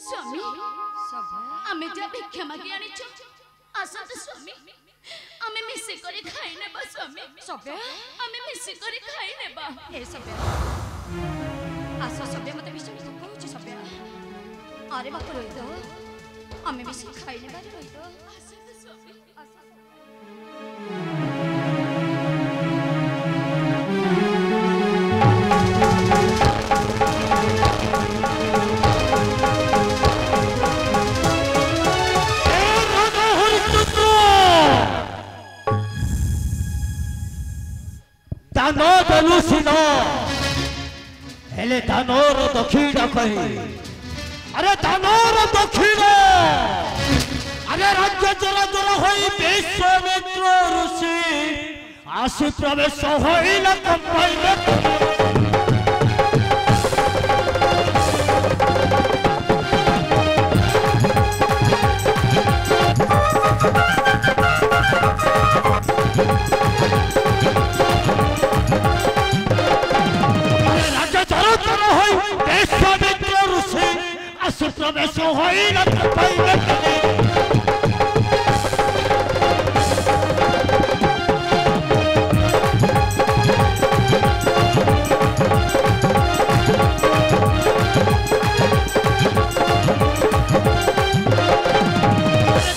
स्वामी आमे जा भिक्षा मागी आनिचो आसत स्वामी आमे मिसे करे खाई नेबा स्वामी सभ्य आमे मिसे करे खाई नेबा ए सभ्य आसो सभ्य मते मिसे कहूची सभ्य अरे बाप रोहित आमे मिसे खाई नेबा रोहित आसत स्वामी दानो दलु सिनो हेले दानोर दक्षिण कही अरे दानोर दक्षिण अरे राज्य जरा जरा होई विश्वामित्र ऋषि आसि प्रवेश होइल कंपाइले प्रवेश होइल कंपाइले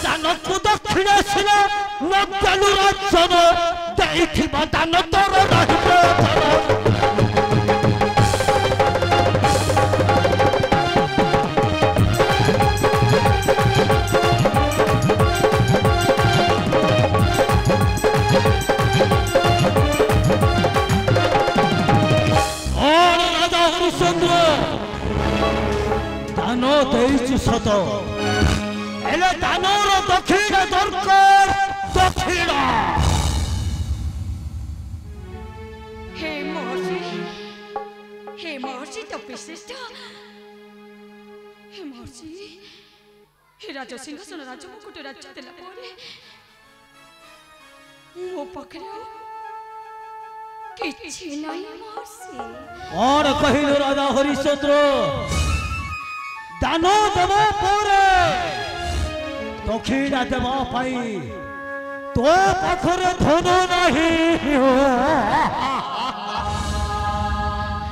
दानକୁ ଦକ୍ଷିଣ ଆସିଲ ନଚାଲୁ ରାଜନ ଦେଇଥିବା ଦାନ ତୋର ରହିବ दानो देइछु सत एले दानोर दक्षिण दरकार दक्षिण हे महर्षि तो विशिष्ट हे महर्षि हे राज सिंहासन राज मुकुट राज्य देला परे मो पखरे किछि नाही महर्षि और कहिलो राजा हरिश्चंद्र दानो देव परे दक्षिणा देव पाई तो पाखरे धन नहीं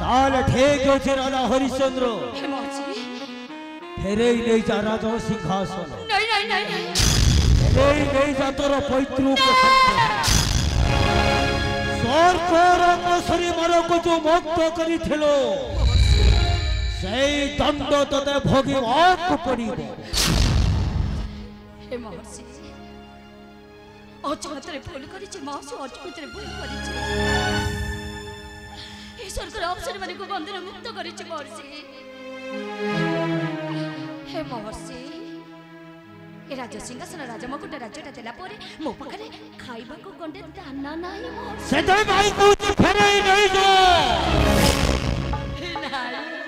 ताले ठीक अछि राजा हरिश्चंद्र फेरे नहीं जा राजा सिंहासन नहीं फेरे नहीं जा तोर पैतृक स्वर्ग श्री मर को जो मुक्त करी थिलो सही दंड तते भोगिबाक पड़िबो हे महर्षि अचमत्रे भूल करिछि महर्षि अचमत्रे भूल करिछि हे स्वर्गर अप्सर माने को बंधन मुक्त करिछि महर्षि हे महर्षि ए राज सिंहासन राज मुकुट राज्यटा देला परे मो पाखरे खाइबा को गंडे दाना नाही महर्षि से तो भाई को फेरे नहीं जो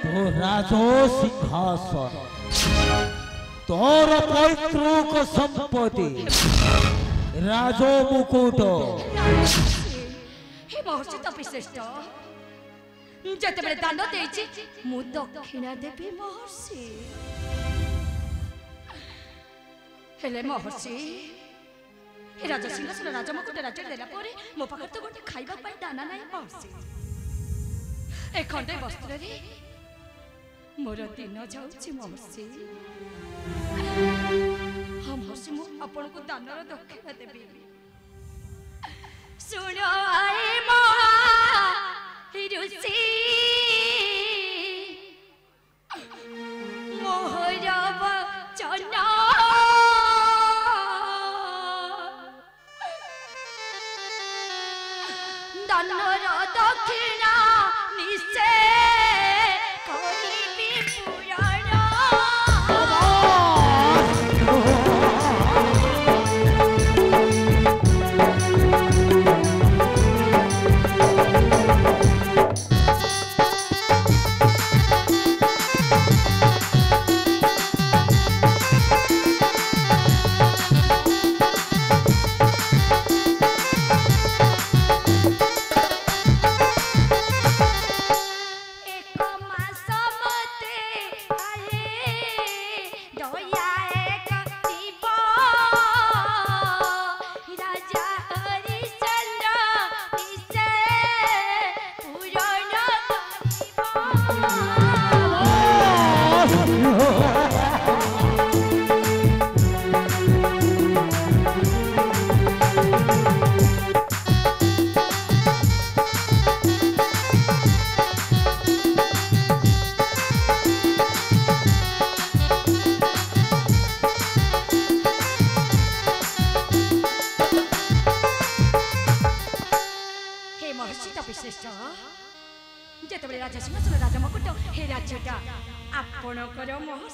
तो राजो सिंहासन तोर पैतृक संपत्ति राजो मुकुट हे महर्षि तो विशिष्ट जते बेले दान देछि मु दक्षिणा देबी महर्षि हेले महर्षि हे राज सिंहासन राज मुकुट राज्य देला परे मो पाखरे तो गोटे खाइबा पाई दाना नाही महर्षि ए खंडे वस्त्र रे मोर दिन जाउछि महर्षि हम महर्षि मु आपण को दानर दक्षिणा देबी सुनो आए महा ऋषि मोहर वचन दानर दक्षिणा निश्चय करिबी पुराण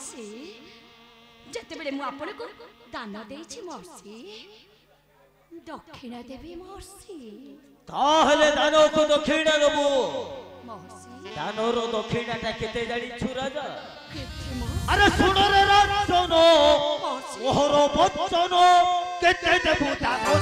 महर्षि जेतेबेले मु आपण को दान देछि महर्षि दक्षिणा देवी महर्षि ताहले दानो को दक्षिणा देबो महर्षि दानोर दक्षिणाटा केते जानि छु राजा केते महर्षि अरे सुनो रे राजन ओहर बच्चन केते देबो दानो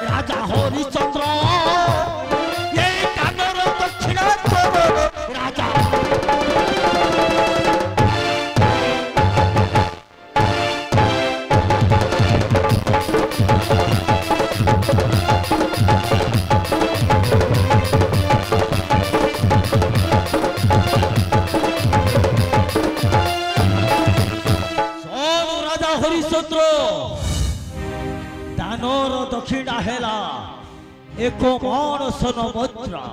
राजा हरिश्चंद्र ये कानर दक्षिणा राजा राजा हरिश्चंद्र दानर दक्षिणा हेला एक मानसन मुद्रा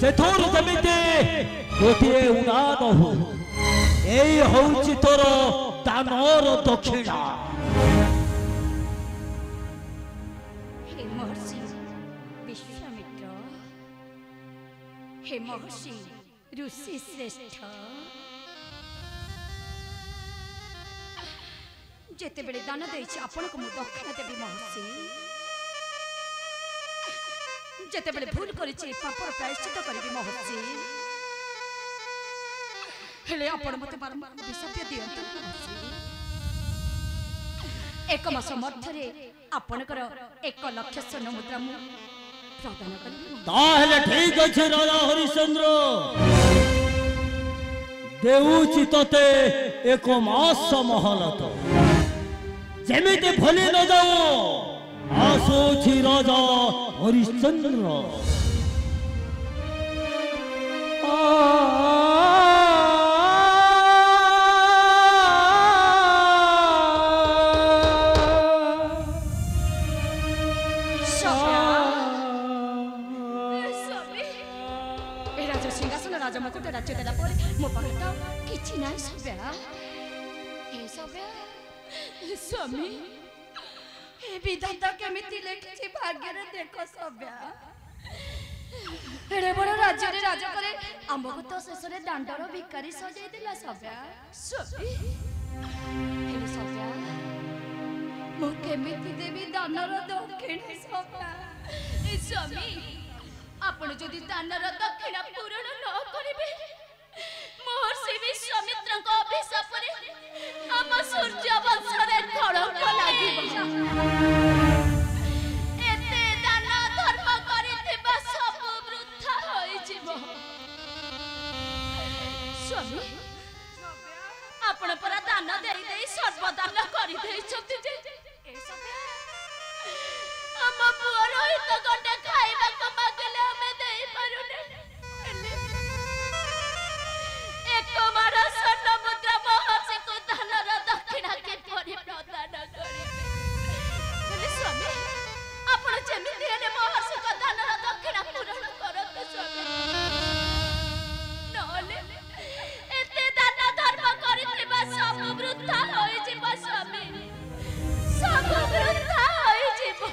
से थोर जमिते गोटे उड़ान हो एई होउची तोर दानर दक्षिणा हे महर्षि विश्वामित्र हे महर्षि ऋषि श्रेष्ठ जेते बेले दान देछि आपण को मु दक्षिणा देवी महर्षि जेते बेले भूल करिछि पापर प्रायश्चित करबी महर्षि हेले आपण मते बारंबार विषय दियंतु महर्षि एक मास मध्यरे आपणकर 1 लाख स्वर्ण मुद्रा मु प्रदान करबी ताहले ठीक अछि राजा हरिश्चंद्र देउछि तते 1 मास महलत जेमिते भले न जाओ आसोछि राजा हरिश्चंद्र राजा सिंहासन राजा मुकुट राज्य देला पर मो पाखटा किछि नै सब्या हे सब्या स्वामी हे विधाता केमिति लेखिछि भाग्य रे देखो सब्या एड़े बड़ राज्य रे राजा करे आमको तो शेषरे दांडर भिकारी सजाई दिला सब्या स्वामी हे सब्या मो केमिति देवी दानर दक्षिण सब्या ए स्वामी आपण जदि दानर दक्षिणा पूरण न करिबे महर्षि विश्वामित्र को अभिशाप रे हम सूर्य वंश रे कलंक लागिबो एते दान धर्म करितिबा सब वृथा होई जिवो स्वामी आपण परा दान देई देई सर्वदान करि देइछथि जे ए सब हम पुअर हित गंडे खाइबा को मागले हमें देई पारुने एक मार स्वर्ण मुद्रा महर्षि को दानर दक्षिणा के परि प्रदान करिबे स्वामी आपण जेमिति हेले महर्षि को दानर दक्षिणा पूरण करत स्वामी नले एते दान धर्म करितिबा सब वृथा होई जिवो स्वामी सब वृथा होई जिवो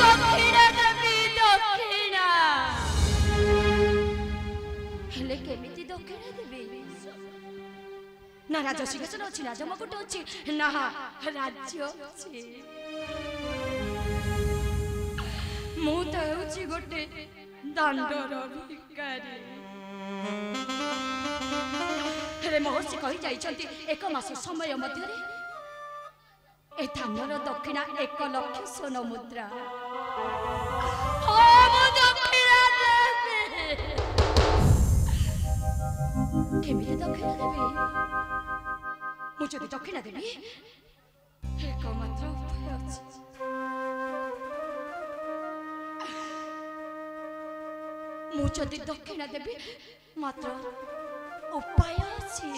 दक्षिणा देवी दक्षिणा हेले केमिति दक्षिणा देवी ना राजा सिंहासन अछि राजा मुकुट अछि ना राज्य अछि मु त होछि गोटे दांडर भिकारी हेले महर्षि कहि जाइछन्ति 1 मास समय मध्यरे ए धानर दक्षिणा 1 लाख स्वर्ण मुद्रा केमिति दक्षिणा देवी मु जदि दक्षिणा देवी एक मात्र उपाय अछि मु जदि दक्षिणा देवी मात्र ଉପାୟ ଅଛି।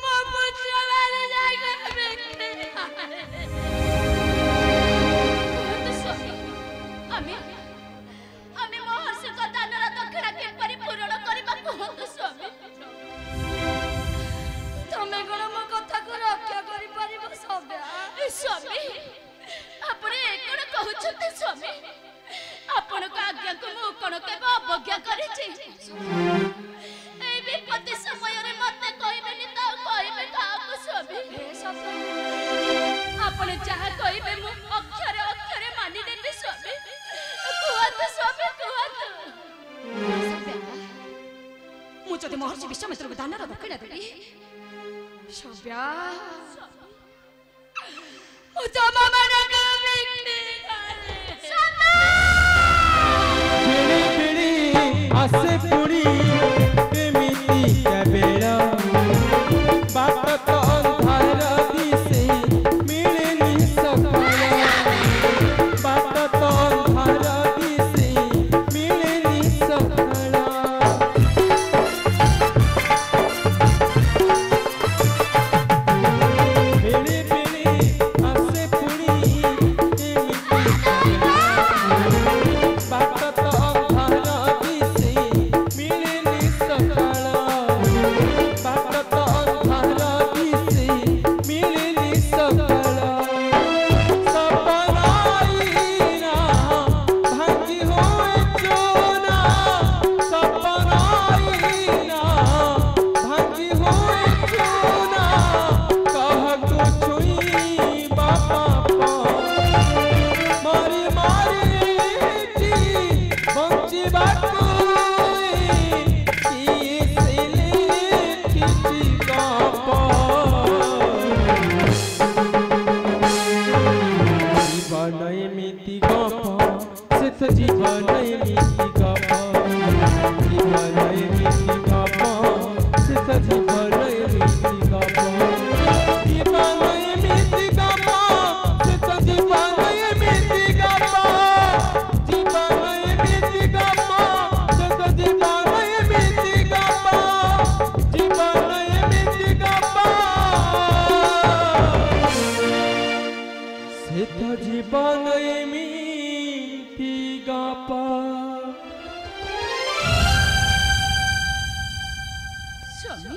ମୋ ପୁତ୍ର ମାନେ ଯାଇଗଲେ ସ୍ୱାମୀ, ଆମେ ମହର୍ଷିଙ୍କ ଦାନର ଦକ୍ଷିଣା କିପରି ପୂରଣ କରିବା କୁହନ୍ତୁ ସ୍ୱାମୀ। ତମେ କଣ ମୋ କଥାକୁ ରକ୍ଷା କରିପାରିବ ସବ୍ୟା? ସ୍ୱାମୀ, ଆପଣ ଏ କଣ କହୁଛନ୍ତି ସ୍ୱାମୀ? ଆପଣଙ୍କ ଆଜ୍ଞାକୁ ମୁଁ କଣ କେବେ ଅବଜ୍ଞା କରିଛି? এই বিপত্তি সমୟରେ মতে কইবেনি তো কইবে কাহাକୁ স্বামী? আপন যাহা কইবে মু অক্ষরে অক্ষরে মানি নেবি স্বামী। কুহতু স্বামী কুহতু। মু যদি মহর্ষি বিশ্বমিত্রকে দানর দক্ষিণা দেবি সব্যা ও জমা মানে কবি आसे पुणी एमिति बेला बाट तो अंधार दिसे मिले नि सकाळ बाट तो अंधार दिसे मिले नि सकाळ बेले बेले आसे पुणी एमिति बाट तो जीवन एमिति गप जीवन एमिति गप सित जीवन एमिति गप जीवन एमिति गप सित जीवन एमिति गप जीवन एमिति गप सित जीवन एमिति गप जीवन एमिति गप सित जीवन স্বামী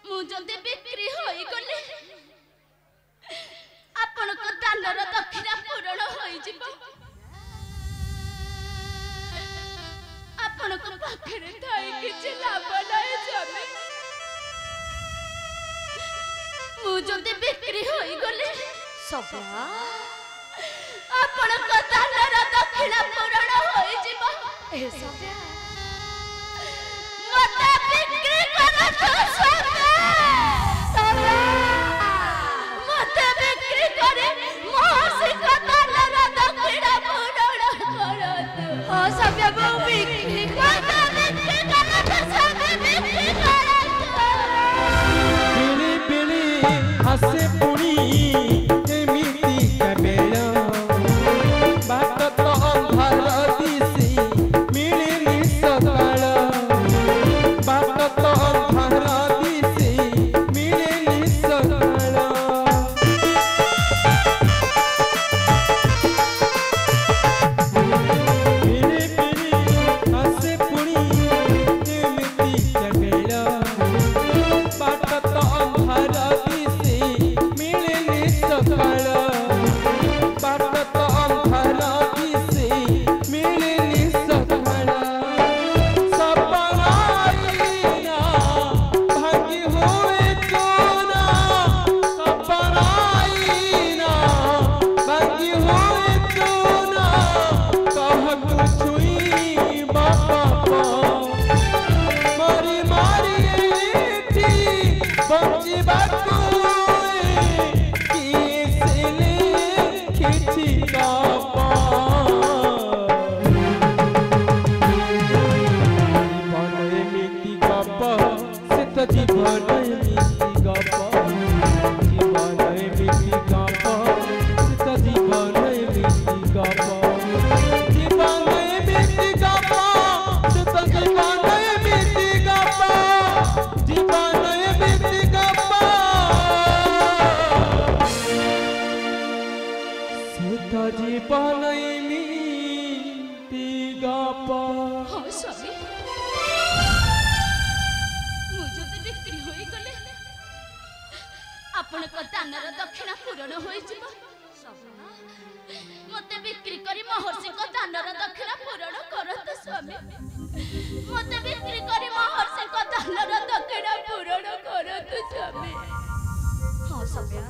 ମୁଁ ଯଦି ବିକ୍ରି ହୋଇଗଲେ ଆପଣଙ୍କ ଦାନର ଦକ୍ଷିଣା ପୂରଣ ହୋଇଯିବ। ଆପଣଙ୍କ ପାଖରେ ଥାଇ କିଛି ଲାଭ ନାହିଁ ସ୍ୱାମୀ। ମୁଁ ଯଦି ବିକ୍ରି ହୋଇଗଲେ ସବ୍ୟା ଆପଣଙ୍କ ଦାନର ଦକ୍ଷିଣା ପୂରଣ ହୋଇଯିବ। ମତେ ବିକ୍ରି କରନ୍ତୁ ସବ୍ୟା, ମତେ ବିକ୍ରି କରି ମହର୍ଷିଙ୍କ ଦାନର ଦକ୍ଷିଣା ପୂରଣ କରନ୍ତୁ। ସବ୍ୟାକୁ ବିକ୍ରି କରନ୍ତୁ, ବିକ୍ରି କରନ୍ତୁ ସବ୍ୟା, ବିକ୍ରି କରନ୍ତୁ। ପିଳି ପିଳି ଆସେ ପୁଣି ଏମିତି ବେଳ बाट तो अंधार नहीं गप हाँ स्वामी मुझे बिक्री हो गले आपण दानर दक्षिणा पूरण हो मते बिक्री करी महर्षि को दानर दक्षिणा पूरण करत स्वामी मते बिक्री करी महर्षि को दानर दक्षिणा पूरण करत स्वामी हाँ सभ्या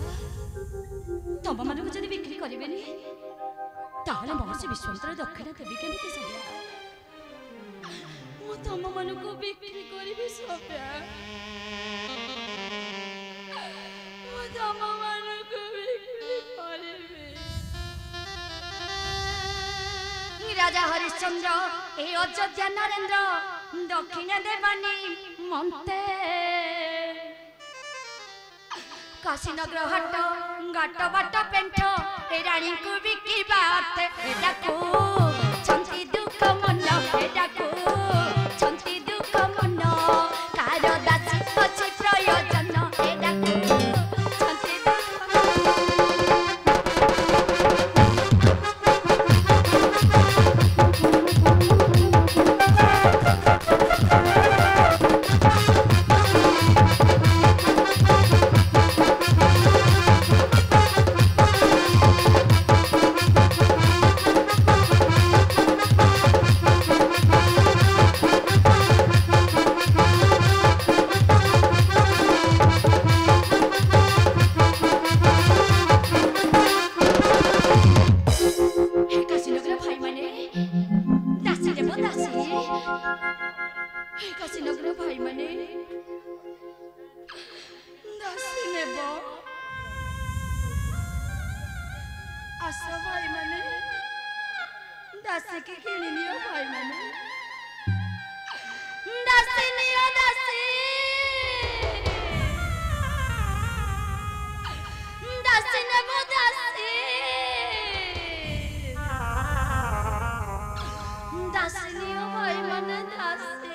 तम मानक जदि बिक्री करेनि ताहले महर्षि विश्वामित्र दक्षिणा देवी केमिति सभ्या मु तम मानक बिक्री करिबि सभ्या मु तम मानक बिक्री करिबि राजा हरिश्चंद्र ए अयोध्या नरेंद्र दक्षिण देवानी मन्ते काशीनगर हट घाट बाट पेंठ ए रानी को बिकी बात एडाको छंती दुख मन एडाको छंती दुख मन कार दासी अछि प्रयोजन एडाको छंती दुख दासिनी भाई माने दासी